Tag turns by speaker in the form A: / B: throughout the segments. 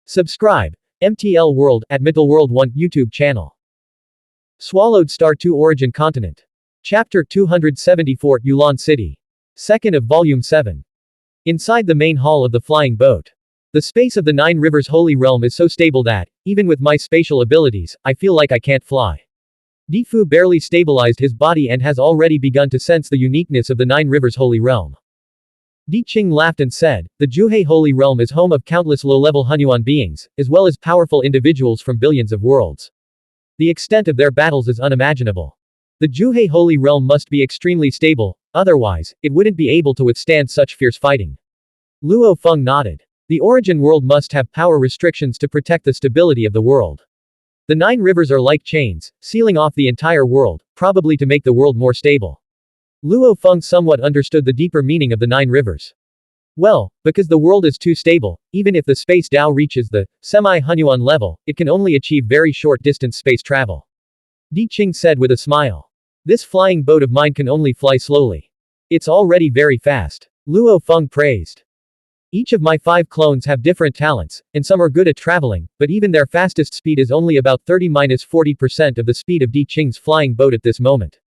A: Subscribe. MTL World at Metal World 1 YouTube channel. Swallowed Star 2 Origin Continent. Chapter 274 Yulan City. 2nd of Volume 7. Inside the main hall of the flying boat. The space of the Nine Rivers Holy Realm is so stable that, even with my spatial abilities, I feel like I can't fly. Difu barely stabilized his body and has already begun to sense the uniqueness of the Nine Rivers Holy Realm. Di Qing laughed and said, the Zhuhe Holy Realm is home of countless low-level hunyuan beings, as well as powerful individuals from billions of worlds. The extent of their battles is unimaginable. The Zhuhe Holy Realm must be extremely stable, otherwise, it wouldn't be able to withstand such fierce fighting. Luo Feng nodded. The origin world must have power restrictions to protect the stability of the world. The Nine Rivers are like chains, sealing off the entire world, probably to make the world more stable. Luo Feng somewhat understood the deeper meaning of the Nine Rivers. Well, because the world is too stable, even if the space Dao reaches the semi-hunyuan level, it can only achieve very short distance space travel. Di Qing said with a smile. This flying boat of mine can only fly slowly. It's already very fast. Luo Feng praised. Each of my 5 clones have different talents, and some are good at traveling, but even their fastest speed is only about 30–40% of the speed of Di Qing's flying boat at this moment.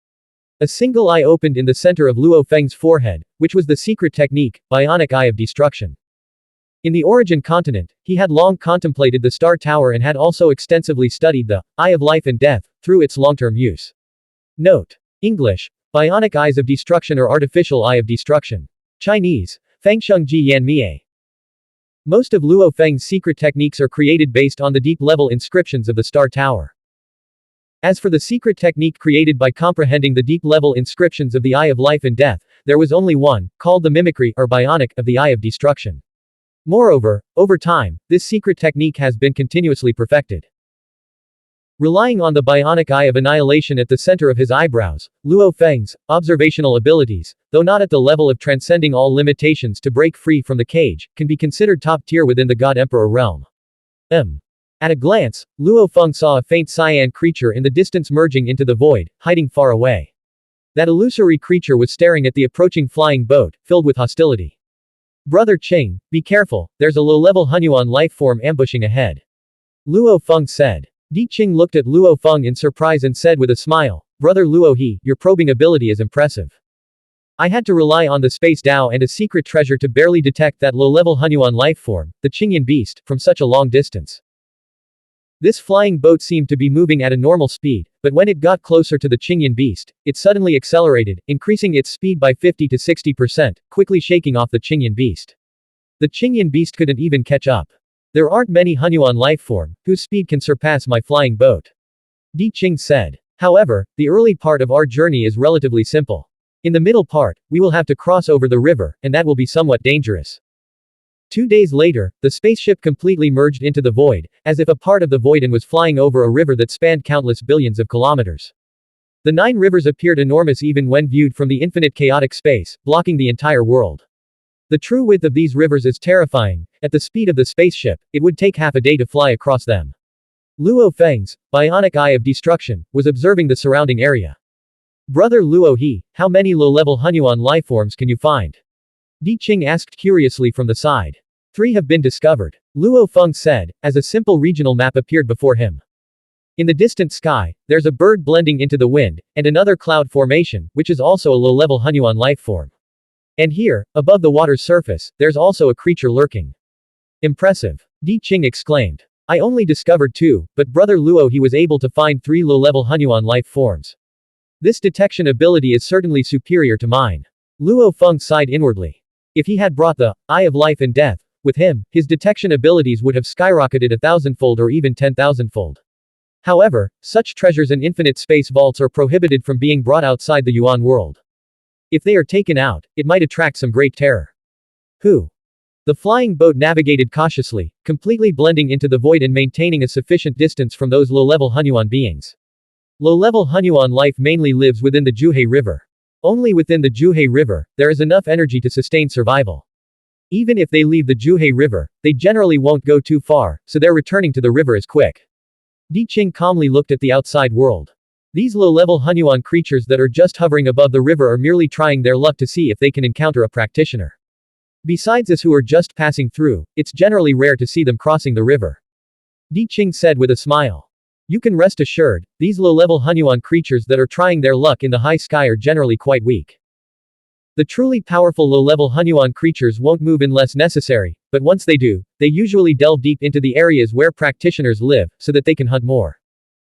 A: A single eye opened in the center of Luo Feng's forehead, which was the secret technique, Bionic Eye of Destruction. In the origin continent, he had long contemplated the Star Tower and had also extensively studied the Eye of Life and Death, through its long-term use. Note. English. Bionic Eyes of Destruction or Artificial Eye of Destruction. Chinese. Fengshengji Yanmie. Most of Luo Feng's secret techniques are created based on the deep-level inscriptions of the Star Tower. As for the secret technique created by comprehending the deep-level inscriptions of the Eye of Life and Death, there was only one, called the mimicry, or bionic, of the Eye of Destruction. Moreover, over time, this secret technique has been continuously perfected. Relying on the bionic eye of annihilation at the center of his eyebrows, Luo Feng's observational abilities, though not at the level of transcending all limitations to break free from the cage, can be considered top tier within the God-Emperor realm. At a glance, Luo Feng saw a faint cyan creature in the distance merging into the void, hiding far away. That illusory creature was staring at the approaching flying boat, filled with hostility. Brother Qing, be careful, there's a low-level hunyuan life form ambushing ahead. Luo Feng said. Di Qing looked at Luo Feng in surprise and said with a smile, Brother Luo He, your probing ability is impressive. I had to rely on the space Dao and a secret treasure to barely detect that low-level hunyuan life form, the Qingyan beast, from such a long distance. This flying boat seemed to be moving at a normal speed, but when it got closer to the Qingyan beast, it suddenly accelerated, increasing its speed by 50 to 60%, quickly shaking off the Qingyan beast. The Qingyan beast couldn't even catch up. There aren't many hunyuan life form, whose speed can surpass my flying boat. Di Qing said. However, the early part of our journey is relatively simple. In the middle part, we will have to cross over the river, and that will be somewhat dangerous. 2 days later, the spaceship completely merged into the void, as if a part of the void and was flying over a river that spanned countless billions of kilometers. The 9 rivers appeared enormous even when viewed from the infinite chaotic space, blocking the entire world. The true width of these rivers is terrifying. At the speed of the spaceship, it would take half a day to fly across them. Luo Feng's bionic eye of destruction was observing the surrounding area. Brother Luo He, how many low-level hunyuan lifeforms can you find? Di Qing asked curiously from the side. 3 have been discovered. Luo Feng said, as a simple regional map appeared before him. In the distant sky, there's a bird blending into the wind, and another cloud formation, which is also a low-level hunyuan lifeform. And here, above the water's surface, there's also a creature lurking. Impressive. Di Qing exclaimed. I only discovered 2, but Brother Luo He was able to find 3 low-level hunyuan life forms. This detection ability is certainly superior to mine. Luo Feng sighed inwardly. If he had brought the Eye of Life and Death with him, his detection abilities would have skyrocketed 1,000-fold or even 10,000-fold. However, such treasures and infinite space vaults are prohibited from being brought outside the Yuan world. If they are taken out, it might attract some great terror. Who? The flying boat navigated cautiously, completely blending into the void and maintaining a sufficient distance from those low-level hunyuan beings. Low-level hunyuan life mainly lives within the Zhuhe River. Only within the Zhuhe River, there is enough energy to sustain survival. Even if they leave the Zhuhe River, they generally won't go too far, so their returning to the river is quick. Di Qing calmly looked at the outside world. These low-level hunyuan creatures that are just hovering above the river are merely trying their luck to see if they can encounter a practitioner. Besides us who are just passing through, it's generally rare to see them crossing the river. Di Qing said with a smile. You can rest assured, these low-level hunyuan creatures that are trying their luck in the high sky are generally quite weak. The truly powerful low-level hunyuan creatures won't move unless necessary, but once they do, they usually delve deep into the areas where practitioners live, so that they can hunt more.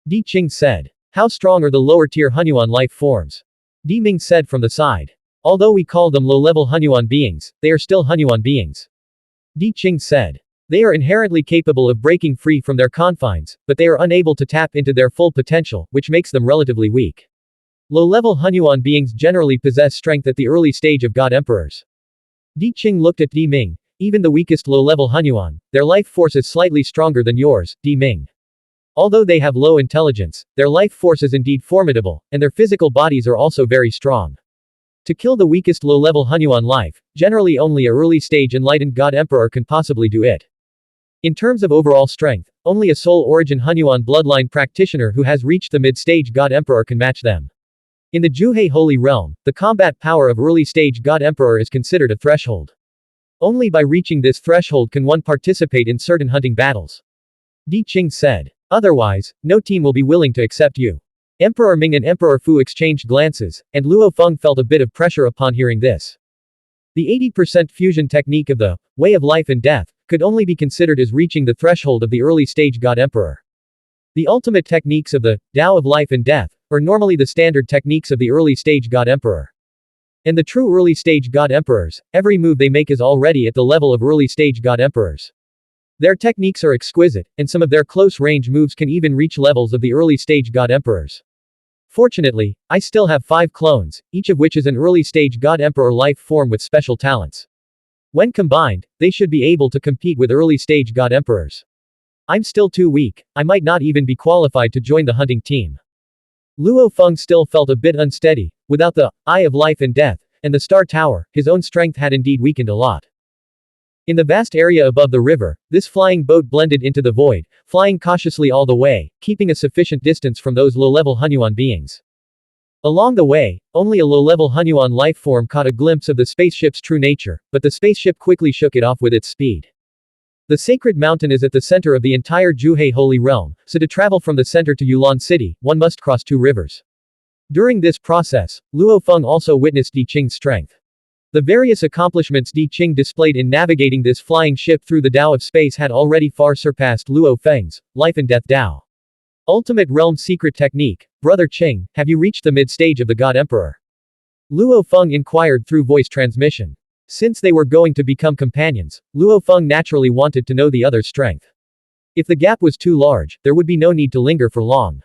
A: Di Qing said. How strong are the lower-tier hunyuan life forms? Di Ming said from the side. Although we call them low-level hunyuan beings, they are still hunyuan beings. Di Qing said. They are inherently capable of breaking free from their confines, but they are unable to tap into their full potential, which makes them relatively weak. Low-level hunyuan beings generally possess strength at the early stage of God Emperors. Di Qing looked at Di Ming. Even the weakest low-level hunyuan, their life force is slightly stronger than yours, Di Ming. Although they have low intelligence, their life force is indeed formidable, and their physical bodies are also very strong. To kill the weakest low-level hunyuan life, generally only a early-stage enlightened God Emperor can possibly do it. In terms of overall strength, only a soul-origin hunyuan bloodline practitioner who has reached the mid-stage God Emperor can match them. In the Zhuhe Holy Realm, the combat power of early-stage God Emperor is considered a threshold. Only by reaching this threshold can one participate in certain hunting battles. Di Qing said. Otherwise, no team will be willing to accept you. Emperor Ming and Emperor Fu exchanged glances, and Luo Feng felt a bit of pressure upon hearing this. The 80% fusion technique of the way of life and death could only be considered as reaching the threshold of the early-stage God Emperor. The ultimate techniques of the Tao of life and death are normally the standard techniques of the early-stage God Emperor. And the true early-stage God Emperors, every move they make is already at the level of early-stage God Emperors. Their techniques are exquisite, and some of their close-range moves can even reach levels of the early-stage God Emperors. Fortunately, I still have 5 clones, each of which is an early-stage God Emperor life form with special talents. When combined, they should be able to compete with early-stage God Emperors. I'm still too weak, I might not even be qualified to join the hunting team. Luo Feng still felt a bit unsteady. Without the Eye of Life and Death, and the Star Tower, his own strength had indeed weakened a lot. In the vast area above the river, this flying boat blended into the void, flying cautiously all the way, keeping a sufficient distance from those low-level hunyuan beings. Along the way, only a low-level hunyuan life form caught a glimpse of the spaceship's true nature, but the spaceship quickly shook it off with its speed. The sacred mountain is at the center of the entire Zhuhe Holy Realm, so to travel from the center to Yulan City, one must cross 2 rivers. During this process, Luo Feng also witnessed Di Qing's strength. The various accomplishments Di Qing displayed in navigating this flying ship through the Tao of space had already far surpassed Luo Feng's life and death Tao. Ultimate Realm Secret Technique. Brother Qing, have you reached the mid-stage of the God Emperor? Luo Feng inquired through voice transmission. Since they were going to become companions, Luo Feng naturally wanted to know the other's strength. If the gap was too large, there would be no need to linger for long.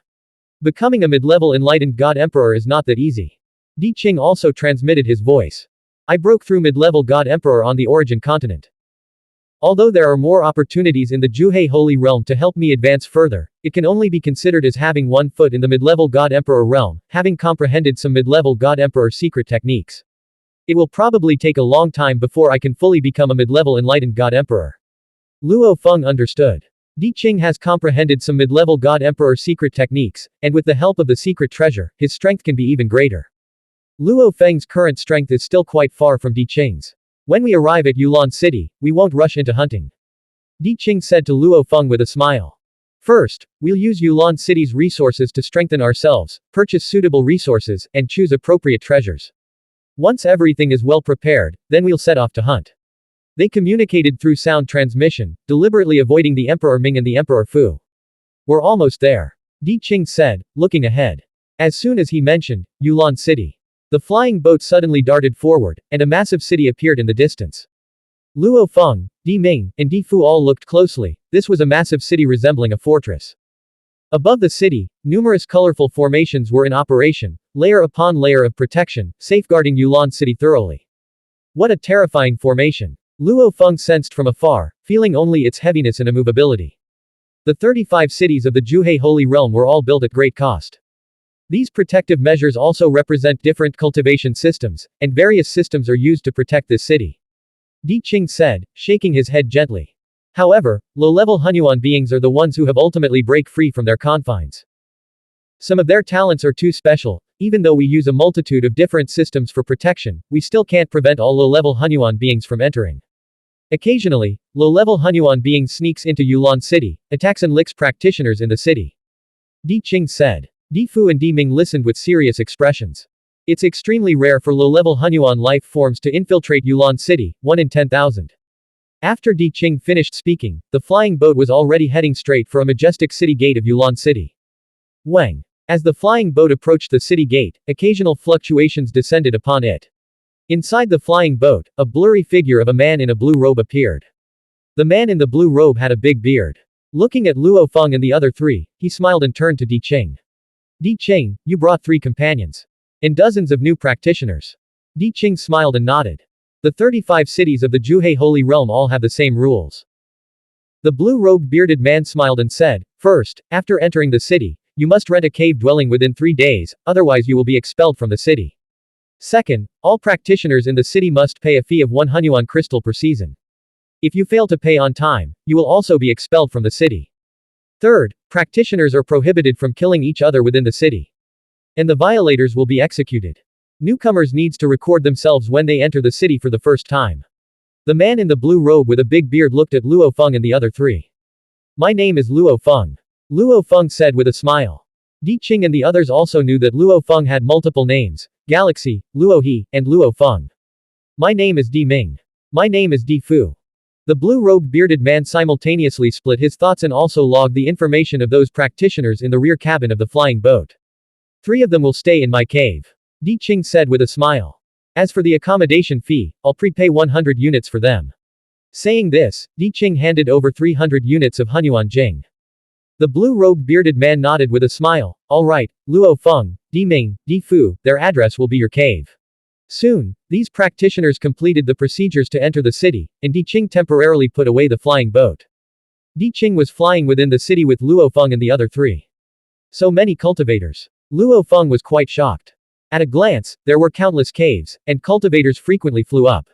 A: Becoming a mid-level enlightened God Emperor is not that easy. Di Qing also transmitted his voice. I broke through mid-level God Emperor on the Origin continent. Although there are more opportunities in the Zhuhe Holy Realm to help me advance further, it can only be considered as having one foot in the mid-level God Emperor realm, having comprehended some mid-level God Emperor secret techniques. It will probably take a long time before I can fully become a mid-level enlightened God Emperor. Luo Feng understood. Di Qing has comprehended some mid-level God Emperor secret techniques, and with the help of the secret treasure, his strength can be even greater. Luo Feng's current strength is still quite far from Di Qing's. When we arrive at Yulan City, we won't rush into hunting. Di Qing said to Luo Feng with a smile. First, we'll use Yulan City's resources to strengthen ourselves, purchase suitable resources, and choose appropriate treasures. Once everything is well prepared, then we'll set off to hunt. They communicated through sound transmission, deliberately avoiding the Emperor Ming and the Emperor Fu. We're almost there. Di Qing said, looking ahead. As soon as he mentioned Yulan City, the flying boat suddenly darted forward, and a massive city appeared in the distance. Luo Feng, Di Ming, and Di Fu all looked closely. This was a massive city resembling a fortress. Above the city, numerous colorful formations were in operation, layer upon layer of protection, safeguarding Yulan City thoroughly. What a terrifying formation! Luo Feng sensed from afar, feeling only its heaviness and immovability. The 35 cities of the Zhuhe Holy Realm were all built at great cost. These protective measures also represent different cultivation systems, and various systems are used to protect this city. Di Qing said, shaking his head gently. However, low-level hunyuan beings are the ones who have ultimately break free from their confines. Some of their talents are too special, Even though we use a multitude of different systems for protection, we still can't prevent all low-level hunyuan beings from entering. Occasionally, low-level hunyuan beings sneaks into Yulan city, attacks and licks practitioners in the city. Di Qing said. Di Fu and Di Ming listened with serious expressions. It's extremely rare for low-level hunyuan life forms to infiltrate Yulan city, 1 in 10,000. After Di Qing finished speaking, the flying boat was already heading straight for a majestic city gate of Yulan city. Wang. As the flying boat approached the city gate, occasional fluctuations descended upon it. Inside the flying boat, a blurry figure of a man in a blue robe appeared. The man in the blue robe had a big beard. Looking at Luo Feng and the other three, he smiled and turned to Di Qing. Di Qing, you brought 3 companions. And dozens of new practitioners. Di Qing smiled and nodded. The 35 cities of the Zhuhei Holy Realm all have the same rules. The blue-robed bearded man smiled and said, first, after entering the city, you must rent a cave dwelling within 3 days, otherwise you will be expelled from the city. Second, all practitioners in the city must pay a fee of 1 hunyuan crystal per season. If you fail to pay on time, you will also be expelled from the city. Third, practitioners are prohibited from killing each other within the city. And the violators will be executed. Newcomers needs to record themselves when they enter the city for the first time. The man in the blue robe with a big beard looked at Luo Feng and the other 3. My name is Luo Feng. Luo Feng said with a smile. Di Qing and the others also knew that Luo Feng had multiple names, Galaxy, Luo He, and Luo Feng. My name is Di Ming. My name is Di Fu. The blue-robed bearded man simultaneously split his thoughts and also logged the information of those practitioners in the rear cabin of the flying boat. 3 of them will stay in my cave. Di Qing said with a smile. As for the accommodation fee, I'll prepay 100 units for them. Saying this, Di Qing handed over 300 units of hunyuan jing. The blue-robed bearded man nodded with a smile. All right, Luo Feng, Di Ming, Di Fu, their address will be your cave. Soon, these practitioners completed the procedures to enter the city, and Di Qing temporarily put away the flying boat. Di Qing was flying within the city with Luo Feng and the other 3. So many cultivators. Luo Feng was quite shocked. At a glance, there were countless caves, and cultivators frequently flew up.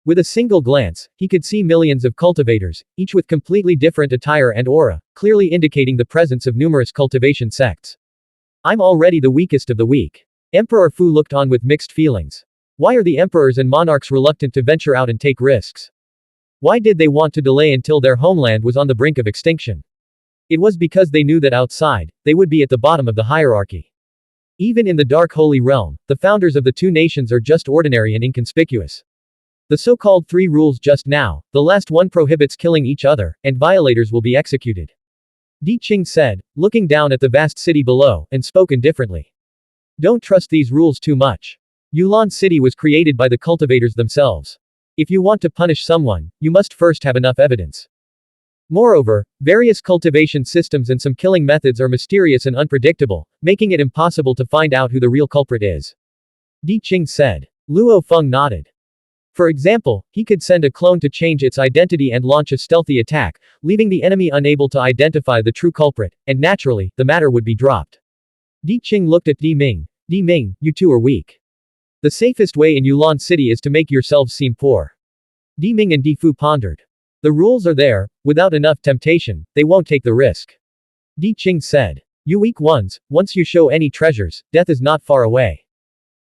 A: With a single glance, he could see millions of cultivators, each with completely different attire and aura, clearly indicating the presence of numerous cultivation sects. I'm already the weakest of the weak. Emperor Fu looked on with mixed feelings. Why are the emperors and monarchs reluctant to venture out and take risks? Why did they want to delay until their homeland was on the brink of extinction? It was because they knew that outside, they would be at the bottom of the hierarchy. Even in the Dark Holy Realm, the founders of the 2 nations are just ordinary and inconspicuous. The so-called 3 rules just now, the last one prohibits killing each other, and violators will be executed. Di Qing said, looking down at the vast city below, and spoke indifferently. Don't trust these rules too much. Yulan city was created by the cultivators themselves. If you want to punish someone, you must first have enough evidence. Moreover, various cultivation systems and some killing methods are mysterious and unpredictable, making it impossible to find out who the real culprit is. Di Qing said. Luo Feng nodded. For example, he could send a clone to change its identity and launch a stealthy attack, leaving the enemy unable to identify the true culprit, and naturally, the matter would be dropped. Di Qing looked at Di Ming. Di Ming, you 2 are weak. The safest way in Yulan city is to make yourselves seem poor. Di Ming and Di Fu pondered. The rules are there, without enough temptation, they won't take the risk. Di Qing said. You weak ones, once you show any treasures, death is not far away.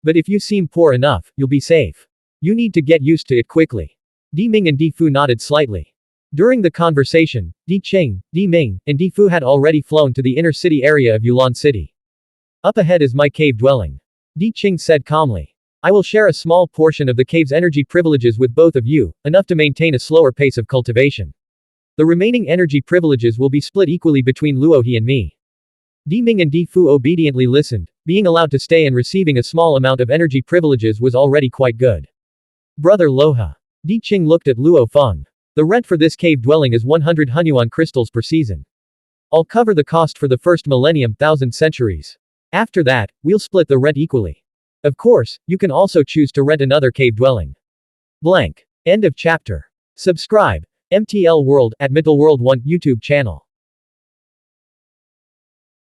A: But if you seem poor enough, you'll be safe. You need to get used to it quickly. Di Ming and Di Fu nodded slightly. During the conversation, Di Qing, Di Ming, and Di Fu had already flown to the inner city area of Yulan city. Up ahead is my cave dwelling. Di Qing said calmly. I will share a small portion of the cave's energy privileges with both of you, enough to maintain a slower pace of cultivation. The remaining energy privileges will be split equally between Luo He and me. Di Ming and Di Fu obediently listened. Being allowed to stay and receiving a small amount of energy privileges was already quite good. Brother Loha. Di Qing looked at Luo Feng. The rent for this cave dwelling is 100 hunyuan crystals per season. I'll cover the cost for the first millennium, 1,000 centuries. After that, we'll split the rent equally. Of course, you can also choose to rent another cave dwelling. Blank. End of chapter. Subscribe. MTL World at MTL World 1 YouTube channel.